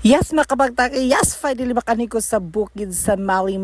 Yes, makabagtaki. Yes, finally makaniko sa bukid sa Mali.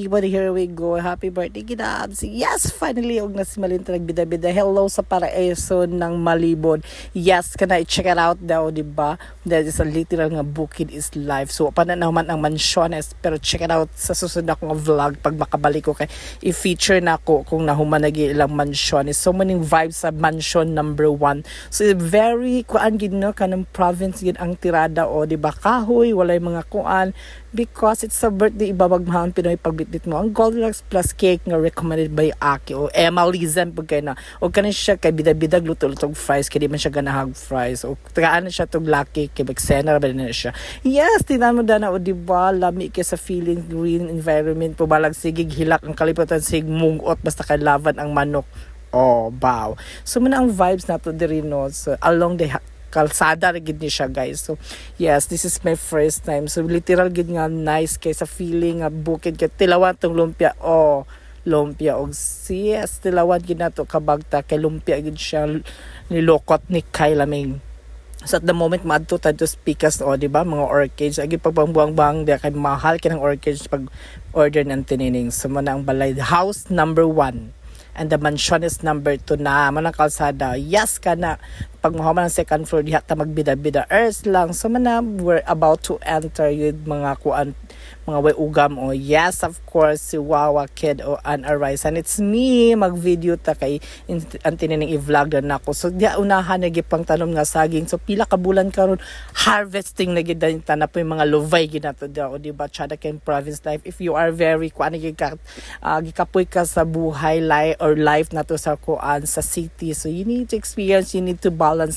But here we go. Happy birthday, Kinabs. Yes, finally, og na si Malinta nagbida-bida. Hello sa paraiso ng Malibon. Yes, kana i-check it out daw, diba? That is a literal nga bukid is life. So, pananaman ang mansyones. Pero check it out sa susunod akong vlog. Pag makabalik ko kay i-feature na ako kung nahuman ilang mansyones. So, maning vibes sa mansion number 1. So, very, kuan gid no, kanang province gid ang tirada o di ba kahoy walay mga kuan because it's a birthday ibabagmahan Pinoy pagbitbit mo ang Goldilocks plus cake nga recommended by Aki o Emalizan pag kay na o kanin siya kay bidag luto-lutong fries kay di man siya ganahag fries o tagaan siya tog lucky kay Baxena ba na siya. Yes, tinan mo dana o di ba lami kay sa feeling green environment po balag sigig hilak ang kalibutan sig mungot basta kay lavan ang manok. Oh, wow. So muna ang vibes nato diri no so, along the kalsada gid ni siya guys. So yes, this is my first time. So literal gid nga nice kay sa feeling nga bukid kay tilawan tong lumpia. Oh, lumpia og yes, tilawan gid nato kabagta kay lumpia gid siya nilokot ni Kay Laming. So at the moment maadto ta to speakers o di ba mga orchids agi pagbuang-buang di kay mahal kinang orchids pag order ng tinining. So mo na ang balay house number 1 and the mansion is number 2 na man ang kalsada. Yes kana pag mahuman ang second floor diha ta magbida-bida earth lang. So man we're about to enter yung mga kuan mga way ugam o yes of course si Wawa Kid o An Arise and it's me mag-video ta kay antinin i-vlog na nako. So diha unahan nagipang tanom nga saging so pila ka bulan karon harvesting na gid ta na po yung mga luvay gid nato diha o di ba chada kay province life if you are very kuan gikapoy ka sa buhay life nato sa kuan sa city so you need to experience you need to balance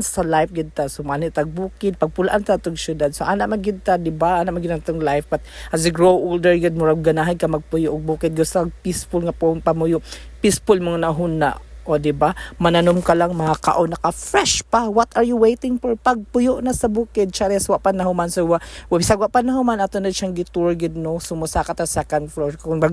sa life gid ta so manit tag bukid pagpulaan ta tog syudad so ana magid ta di ba ana magid tong life but as you grow older gid murag ganahay ka magpuyo og bukid gusto peaceful nga pamuyo peaceful mga nahuna o di ba mananom ka lang makakaon naka fresh pa what are you waiting for pagpuyo na sa bukid chares wa pa nahuman so bisag wa pa nahuman ato na siyang gitour gid no sumusaka ta sa second floor kung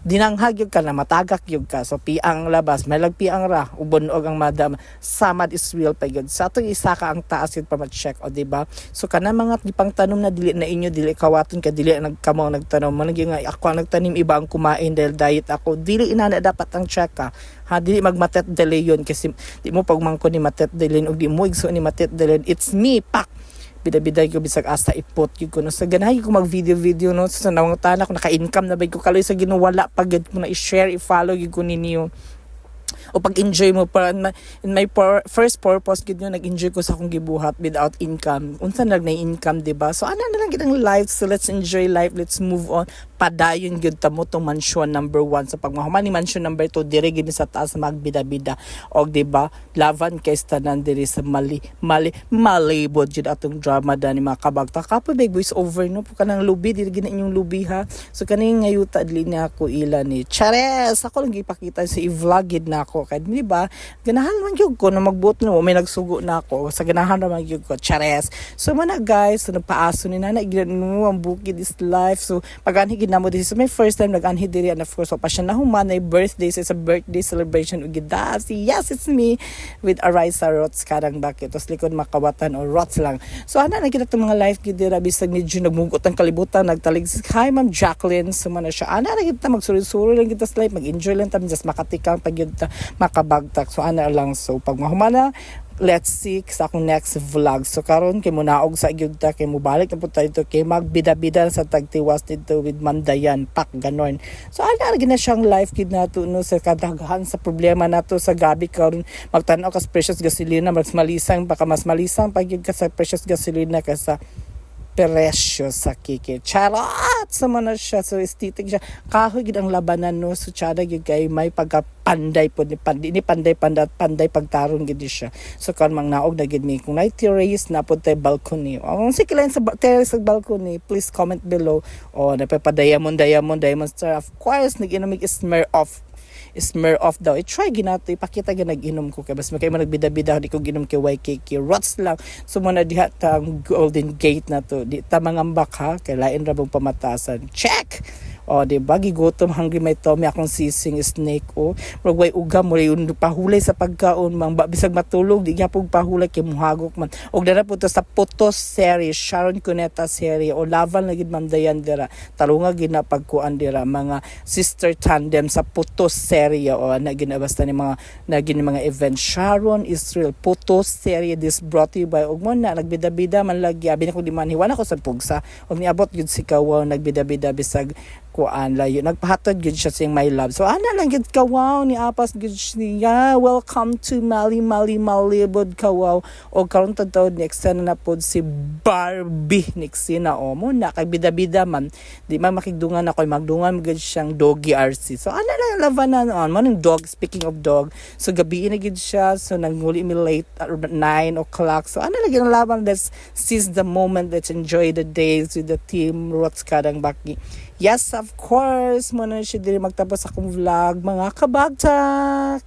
dinanghag yun ka na matagak yun ka so piang labas may lagpiang ra ubon og ang madam samad is real pa yun sa atong isa ka ang taas yun pa ma-check o di ba so kana mga gipang tanom na dili na inyo dili kawaton ka dili nagkamong nagtanom man nga ako ang nagtanim iba ang kumain dahil diet ako dili ina na dapat ang check ka ha dili magmatet delay yun kasi di mo pagmangko ni matet delay og di mo igso ni matet delay it's me pak bida-bida ko bisag asa ipot yun ko no sa ganahay ko mag video no sa nawang tanak naka-income na ba ko kaloy sa ginuwala pag mo na i-share i-follow yun ko ninyo o pag-enjoy mo para in my first purpose gid nga nag-enjoy ko sa akong gibuhat without income unsa na income diba so ana na lang gid ang life so let's enjoy life let's move on padayon gyud ta mo tong mansion number 1 sa pagmahuman ni mansion number 2 dire gid sa taas magbida-bida og diba lavan kay tanan diri sa malibod jud atong drama dani mga kabagta kapo big voice over no po kanang lubi diri gid inyong lubi ha so kaning ngayuta dili na ako ila ni chares ako lang gipakita sa i-vlog gid na ako kay di ba ganahan man gyud ko na magbuot no may nagsugo na ako sa ganahan man gyud ko chares so man guys so nagpaaso ni nana igno ang bukid is life so paganhi gid namo this is my first time naganhi diri and of course pa siya na human ay birthday so it's a birthday celebration ug gidas yes it's me with Arisa Rots kadang bakit tos likod makawatan or Rots lang so ana na kita tong mga life gid dira bisag medyo nagmugot ang kalibutan nagtalig hi ma'am Jacqueline so man siya ana na kita magsuri-suri lang kita sa life mag-enjoy lang ta just makatikang pag makabagtak so ana lang so pag mahumana let's see sa akong next vlog so karon kay munaog sa gyud ta kay mubalik na pud tayo kay magbida-bida sa tagtiwas dito with Mandayan pak ganon so ana gina siyang life gid nato no sa kadaghan sa problema nato sa gabi karon magtan-aw ka sa precious gasolina mas malisang malisang pag gyud ka sa precious gasolina kaysa presyo sa kiki. Charot! Sama na siya. So, aesthetic siya. Kahoy gid ang labanan, no? So, tsada gid kay may pagkapanday po. Ni panday pagtarong gid siya. So, kan mang naog na gid mi. Kung na terrace, na po tayo balcony. Ang sikilain sa terrace sa balcony, please comment below. O, napapadiamond star. Of course, nag-inomig smear off daw. I-try ginato, ipakita gina nag-inom ko kay bas makay nagbida-bida di ko ginom kay YKK Rots lang. So muna diha ta Golden Gate na to. Di ta mangambak ha kay lain ra bang pamatasan. Check. O, diba? Gigutom hungry may tummy akong sising snake. O, magway uga mo yung pahulay sa pagkaon. Bisag matulog, di niya pong pahulay kay muhagok man. O, dara po to sa Putos series, Sharon Cuneta series. O, laban lagi Ma'am Dayan dira. Talunga ginapagkuan dira. Mga sister tandem sa Putos series. O, naginabasta ni mga event. Sharon Israel Putos series. This brought to you by og mo na nagbida-bida man lagi. Abi na ko di man hiwan ako sa pugsa. Og niabot gyud si Kawaw nagbida-bida bisag kuan layo nagpahatod gyud siya sing my love. So ana lang gyud Kawaw ni apas gyud siya. Welcome to Mali Malibod Kawaw. Og karon tadtod next na pod si Barbie Nixina o mo na kay bida-bida man di man makigdungan ako magdungan gyud siyang doggy RC. So ana lang lavanan on mo ning dog. Speaking of dog, so gabi na gyud siya, so nanguli mi late at 9 o'clock. So ana lang yung laban, let's seize the moment, let's enjoy the days with the team Rots Kadang Baki. Yes, of course, muna siya diri magtapos akong vlog mga kabagtak.